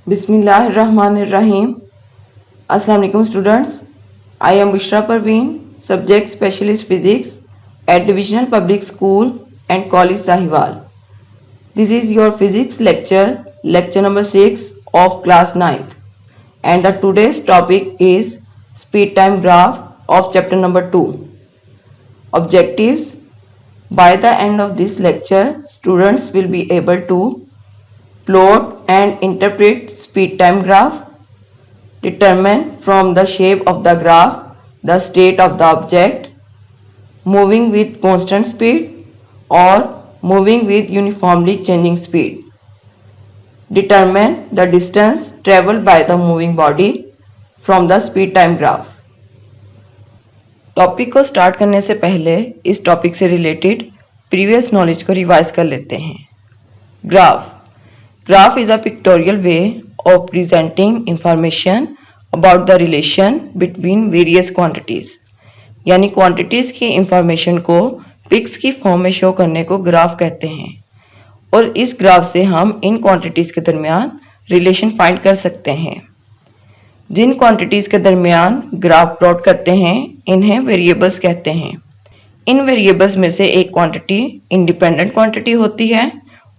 बिस्मिल्लाहिर्रहमानिर्रहीम। अस्सलाम वालेकुम students. I am Bushra Parveen, subject specialist physics at Divisional Public School and College Sahiwal. This is your physics lecture number 6 of class 9th. And the today's topic is speed time graph of chapter number 2. Objectives. By the end of this lecture, students will be able to plot and interpret speed time graph, determine from the shape of the graph the state of the object, moving with constant speed or moving with uniformly changing speed. Determine the distance traveled by the moving body from the speed time graph. Topic को start करने से पहले इस topic से related previous knowledge को revise कर लेते हैं। Graph is a pictorial way of presenting information about the relation between various quantities, यानी क्वांटिटीज की इंफॉर्मेशन को पिक्स की फॉर्म में शो करने को ग्राफ कहते हैं। और इस ग्राफ से हम इन क्वांटिटीज के दरमियान रिलेशन फाइंड कर सकते हैं। जिन क्वांटिटीज के दरमियान ग्राफ प्लॉट करते हैं इन्हें वेरिएबल्स कहते हैं। इन वेरिएबल्स में से एक क्वांटिटी इंडिपेंडेंट क्वांटिटी होती है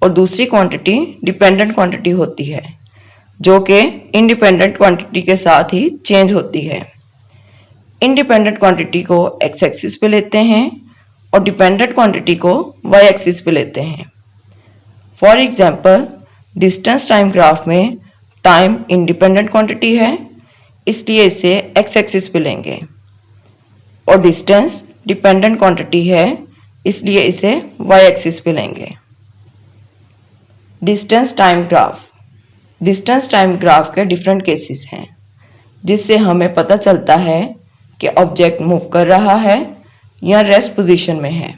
और दूसरी क्वांटिटी डिपेंडेंट क्वांटिटी होती है, जो कि इंडिपेंडेंट क्वांटिटी के साथ ही चेंज होती है। इंडिपेंडेंट क्वांटिटी को एक्स एक्सिस पे लेते हैं और डिपेंडेंट क्वांटिटी को वाई एक्सिस पे लेते हैं। For example, distance time graph में टाइम इंडिपेंडेंट क्वांटिटी है, इसलिए इसे एक्स एक्सिस पे लेंगे, और डिस्टेंस डिपेंडेंट क्वांटिटी है, इसलिए इसे वाई एक्सिस पे लेंगे। डिस्टेंस टाइम ग्राफ के डिफरेंट केसेस हैं, जिससे हमें पता चलता है कि ऑब्जेक्ट मूव कर रहा है या रेस्ट पोजीशन में है।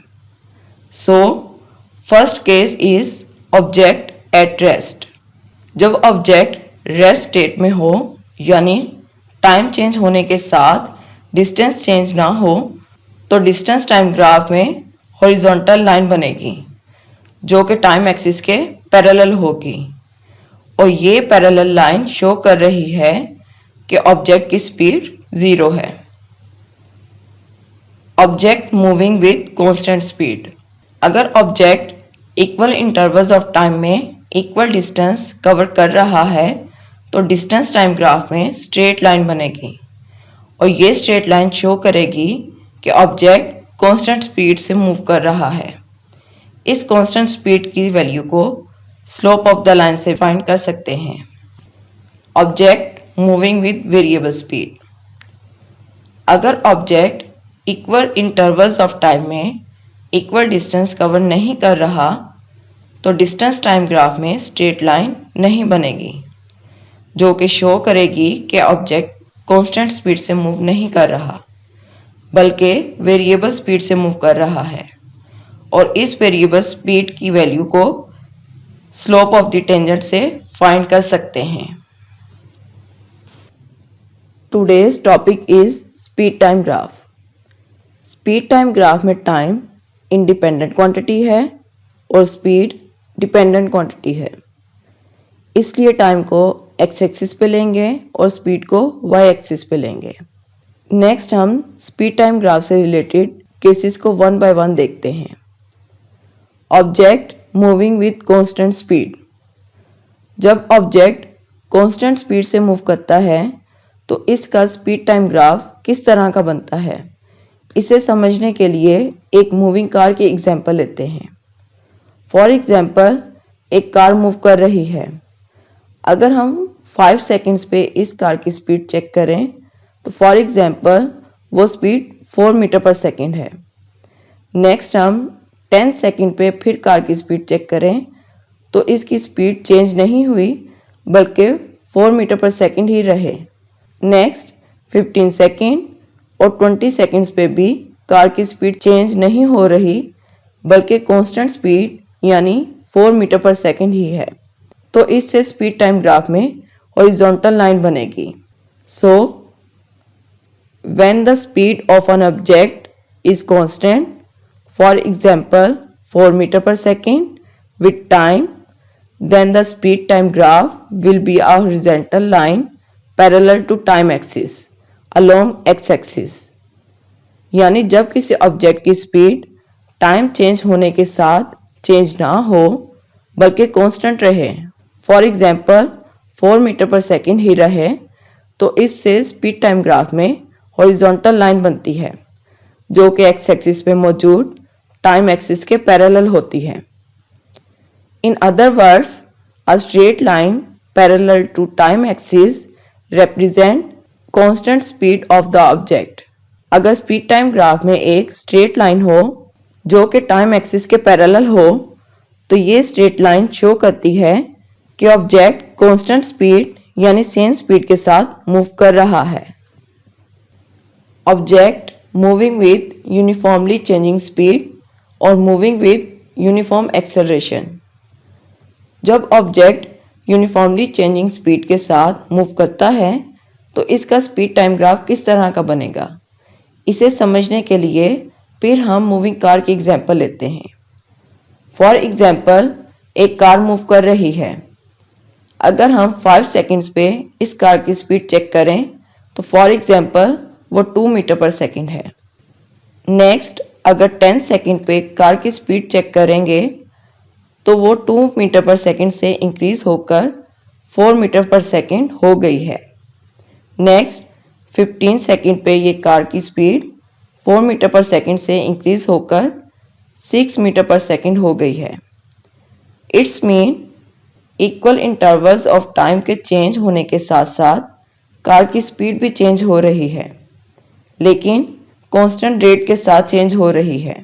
So first case is object at rest. जब ऑब्जेक्ट रेस्ट स्टेट में हो, यानी टाइम चेंज होने के साथ डिस्टेंस चेंज ना हो, तो डिस्टेंस टाइम ग्राफ में हॉरिजॉन्टल लाइन बनेगी जो कि टाइम एक्सिस के पैरेलल होगी, और ये पैरेलल लाइन शो कर रही है कि ऑब्जेक्ट की स्पीड 0 है। Object moving with constant speed. अगर object equal intervals of time में इक्वल डिस्टेंस कवर कर रहा है तो डिस्टेंस टाइम ग्राफ में स्ट्रेट लाइन बनेगी, और ये स्ट्रेट लाइन शो करेगी कि ऑब्जेक्ट कांस्टेंट स्पीड से मूव कर रहा है। इस कांस्टेंट स्पीड की वैल्यू को स्लोप ऑफ द लाइन से फाइंड कर सकते हैं। Object moving with variable speed. अगर object equal intervals of time में इक्वल डिस्टेंस कवर नहीं कर रहा तो डिस्टेंस टाइम ग्राफ में स्ट्रेट लाइन नहीं बनेगी, जो कि शो करेगी कि ऑब्जेक्ट कांस्टेंट स्पीड से मूव नहीं कर रहा बल्कि वेरिएबल स्पीड से मूव कर रहा है, और इस वेरिएबल स्पीड की वैल्यू को स्लोप ऑफ द टेंजेंट से फाइंड कर सकते हैं। Today's topic is speed time graph. Speed time graph में टाइम इंडिपेंडेंट क्वांटिटी है और स्पीड डिपेंडेंट क्वांटिटी है, इसलिए टाइम को एक्स एक्सिस पे लेंगे और स्पीड को वाई एक्सिस पे लेंगे। नेक्स्ट हम स्पीड टाइम ग्राफ से रिलेटेड केसेस को वन बाय वन देखते हैं। Object moving with constant speed. जब ऑब्जेक्ट कांस्टेंट स्पीड से मूव करता है तो इसका स्पीड टाइम ग्राफ किस तरह का बनता है, इसे समझने के लिए एक मूविंग कार की एग्जांपल लेते हैं। फॉर एग्जांपल, एक कार मूव कर रही है। अगर हम 5 सेकंड्स पे इस कार की स्पीड चेक करें तो फॉर एग्जांपल वो स्पीड 4 मीटर पर सेकंड है। नेक्स्ट हम 10 सेकंड पे फिर कार की स्पीड चेक करें तो इसकी स्पीड चेंज नहीं हुई बल्कि 4 मीटर पर सेकंड ही रहे। नेक्स्ट 15 सेकंड और 20 सेकंड्स पे भी कार की स्पीड चेंज नहीं हो रही बल्कि कांस्टेंट स्पीड यानी 4 मीटर पर सेकंड ही है, तो इससे स्पीड टाइम ग्राफ में हॉरिजॉन्टल लाइन बनेगी। So when the speed of an object is constant, for example 4 metre per second, with time then the speed time graph will be a horizontal line parallel to time axis along x-axis। यानी जब किसी object की speed time change होने के साथ change ना हो बल्कि कांस्टेंट रहे, for example 4 metre per second ही रहे, तो इससे स्पीड टाइम ग्राफ में हॉरिजॉन्टल लाइन बनती है जो कि एक्स एक्सिस पे मौजूद टाइम एक्सिस के पैरेलल होती है। In other words, a straight line parallel to time axis represent constant speed of the object। अगर स्पीड टाइम ग्राफ में एक स्ट्रेट लाइन हो जो कि टाइम एक्सिस के पैरेलल हो तो ये स्ट्रेट लाइन शो करती है कि ऑब्जेक्ट कांस्टेंट स्पीड यानी सेम स्पीड के साथ मूव कर रहा है। Object moving with uniformly changing speed और मूविंग विद यूनिफॉर्म एक्सेलरेशन। जब ऑब्जेक्ट यूनिफॉर्मली चेंजिंग स्पीड के साथ मूव करता है तो इसका स्पीड टाइम ग्राफ किस तरह का बनेगा, इसे समझने के लिए फिर हम मूविंग कार की एग्जांपल लेते हैं। फॉर एग्जांपल, एक कार मूव कर रही है। अगर हम 5 सेकंड्स पे इस कार की स्पीड चेक करें तो फॉर एग्जांपल वो 2 मीटर पर सेकंड है। नेक्स्ट, अगर 10 सेकंड पे कार की स्पीड चेक करेंगे तो वो 2 मीटर पर सेकंड से इंक्रीज होकर 4 मीटर पर सेकंड हो गई है। नेक्स्ट, 15 सेकंड पे ये कार की स्पीड 4 मीटर पर सेकंड से इंक्रीज होकर 6 मीटर पर सेकंड हो गई है। It's mean equal intervals of time के चेंज होने के साथ साथ कार की स्पीड भी चेंज हो रही है, लेकिन कांस्टेंट रेट के साथ चेंज हो रही है।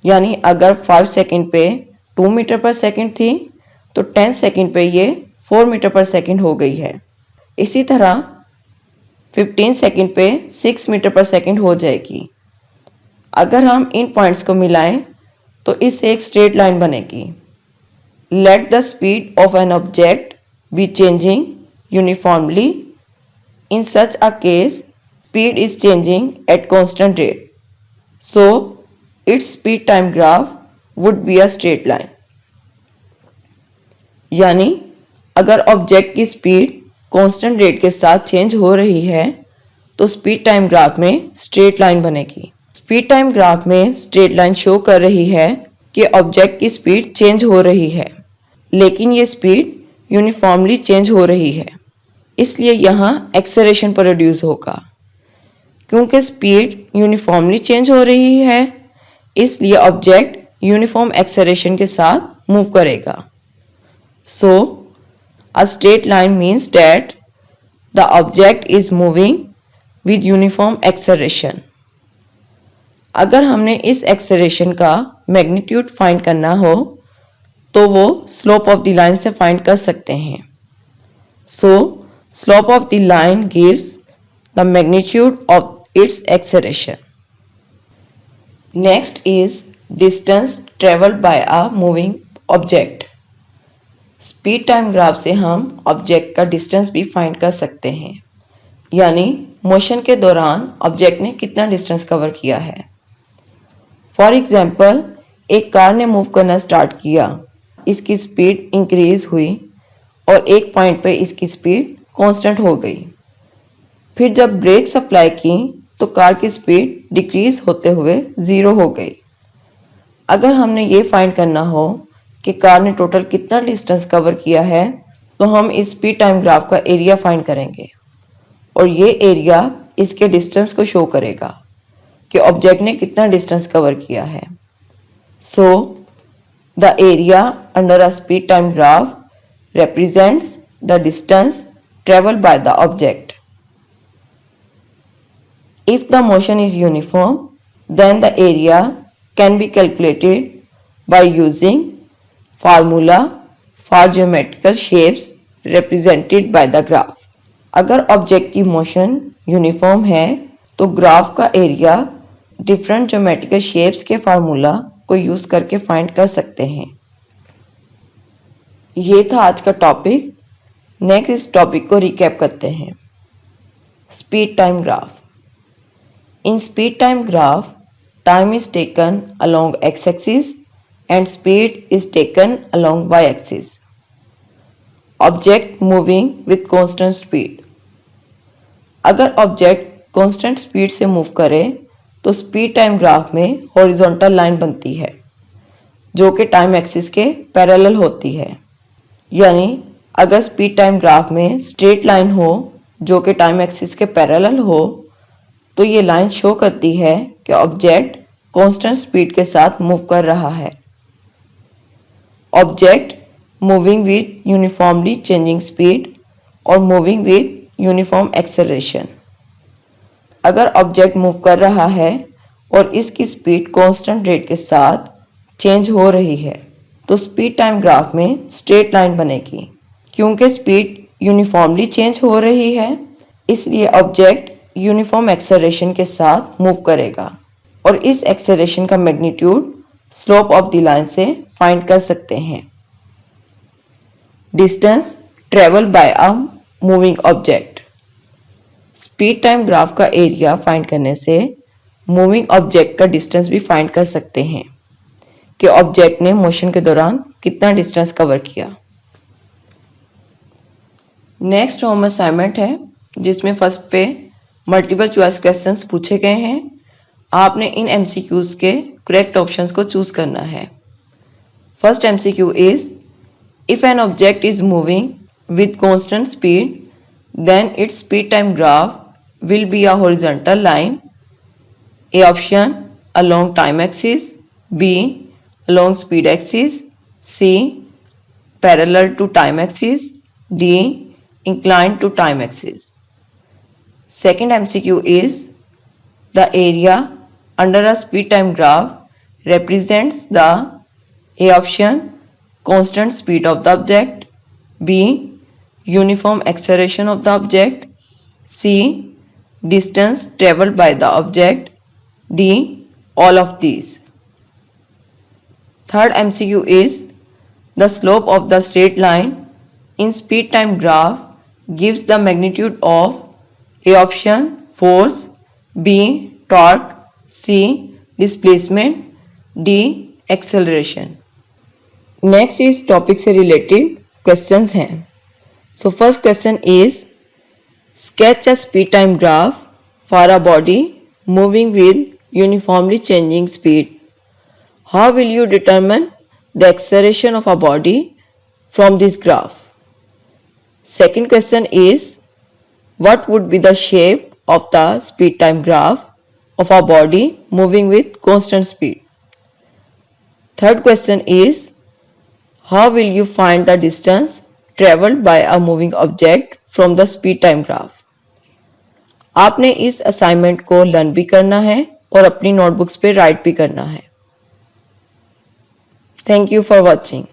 यानी अगर 5 सेकंड पे 2 मीटर पर सेकंड थी तो 10 सेकंड पे ये 4 मीटर पर सेकंड हो गई है। इसी तरह 15 सेकंड पे 6 मीटर पर सेकंड हो जाएगी। अगर हम इन पॉइंट्स को मिलाएं तो इससे एक स्ट्रेट लाइन बनेगी। Let the speed of an object be changing uniformly. In such a case speed is changing at constant rate, so its speed time graph would be a straight line. यानी अगर object की speed constant rate के साथ change हो रही है तो speed time graph में स्ट्रेट लाइन बनेगी। स्पीड टाइम ग्राफ में स्ट्रेट लाइन शो कर रही है कि ऑब्जेक्ट की स्पीड चेंज हो रही है, लेकिन ये स्पीड यूनिफॉर्मली चेंज हो रही है, इसलिए यहाँ एक्सेलरेशन प्रोड्यूस होगा। क्योंकि स्पीड यूनिफॉर्मली चेंज हो रही है इसलिए ऑब्जेक्ट यूनिफॉर्म एक्सेलरेशन के साथ मूव करेगा। सो a straight line means that the object is moving with uniform acceleration। अगर हमने इस एक्सेलरेशन का मैग्नीट्यूड फाइंड करना हो तो वो स्लोप ऑफ द लाइन से फाइंड कर सकते हैं। सो slope of the line gives the magnitude of its acceleration. Next is distance travelled by a moving object. Speed time graph से हम ऑब्जेक्ट का डिस्टेंस भी फाइंड कर सकते हैं, यानी मोशन के दौरान ऑब्जेक्ट ने कितना डिस्टेंस कवर किया है। फॉर एग्जांपल, एक कार ने मूव करना स्टार्ट किया, इसकी स्पीड इंक्रीज हुई और एक पॉइंट पे इसकी स्पीड कांस्टेंट हो गई। फिर जब ब्रेक अप्लाई की तो कार की स्पीड डिक्रीज होते हुए 0 हो गई। अगर हमने ये फाइंड करना हो कि कार ने टोटल कितना डिस्टेंस कवर किया है तो हम इस स्पीड टाइम ग्राफ का एरिया फाइंड करेंगे और ये एरिया इसके डिस्टेंस को शो करेगा कि ऑब्जेक्ट ने कितना डिस्टेंस कवर किया है। So the area under a speed time graph represents the distance traveled by the object. If the motion is uniform, then the area can be calculated by using formula for geometrical shapes represented by the graph. अगर object की motion uniform है तो graph का area different geometrical shapes के formula को use करके find कर सकते हैं। ये था आज का टॉपिक। नेक्स्ट इस टॉपिक को रिकैप करते हैं। Speed time graph. In speed time graph, time is taken along x axis and speed is taken along y axis। Object moving with constant speed. अगर ऑब्जेक्ट कांस्टेंट स्पीड से move करे तो speed time graph में horizontal line बनती है जो कि time axis के पैरेलल होती है। यानी अगर स्पीड टाइम ग्राफ में स्ट्रेट लाइन हो जो कि टाइम एक्सिस के पैरेलल हो तो ये लाइन शो करती है कि ऑब्जेक्ट कांस्टेंट स्पीड के साथ मूव कर रहा है। Object moving with uniformly changing speed और मूविंग विथ यूनिफॉर्म एक्सेलरेशन। अगर ऑब्जेक्ट मूव कर रहा है और इसकी स्पीड कांस्टेंट रेट के साथ चेंज हो रही है तो स्पीड टाइम ग्राफ में स्ट्रेट लाइन बनेगी। क्योंकि स्पीड यूनिफॉर्मली चेंज हो रही है इसलिए ऑब्जेक्ट यूनिफॉर्म एक्सेलरेशन के साथ मूव करेगा और इस एक्सेलरेशन का magnitude slope of the line से फाइंड कर सकते हैं। Distance travel by a moving object. Speed time graph का एरिया फाइंड करने से मूविंग ऑब्जेक्ट का डिस्टेंस भी फाइंड कर सकते हैं कि ऑब्जेक्ट ने मोशन के दौरान कितना डिस्टेंस कवर किया। नेक्स्ट होम असाइनमेंट है जिसमें फर्स्ट पे मल्टीपल चॉइस क्वेश्चंस पूछे गए हैं। आपने इन एमसीक्यूज के करेक्ट ऑप्शंस को चूज करना है। First MCQ is if N object is moving with constant speed then its speed time graph will be a horizontal line. A option along time axis, B along speed axis, C parallel to time axis, D inclined to time axis. Second MCQ is the area under a speed time graph represents the A option constant speed of the object, B uniform acceleration of the object, C distance traveled by the object, D all of these. Third MCQ is the slope of the straight line in speed time graph gives the magnitude of A option force, B torque, C displacement, D acceleration. Next is topic से related questions हैं। So first question is sketch a speed time graph for a body moving with uniformly changing speed. How will you determine the acceleration of a body from this graph? Second question is what would be the shape of the speed time graph of a body moving with constant speed? Third question is how will you find the distance traveled by a moving object from the speed time graph? आपने इस assignment को learn भी करना है और अपनी notebooks पे right भी करना है। Thank you for watching.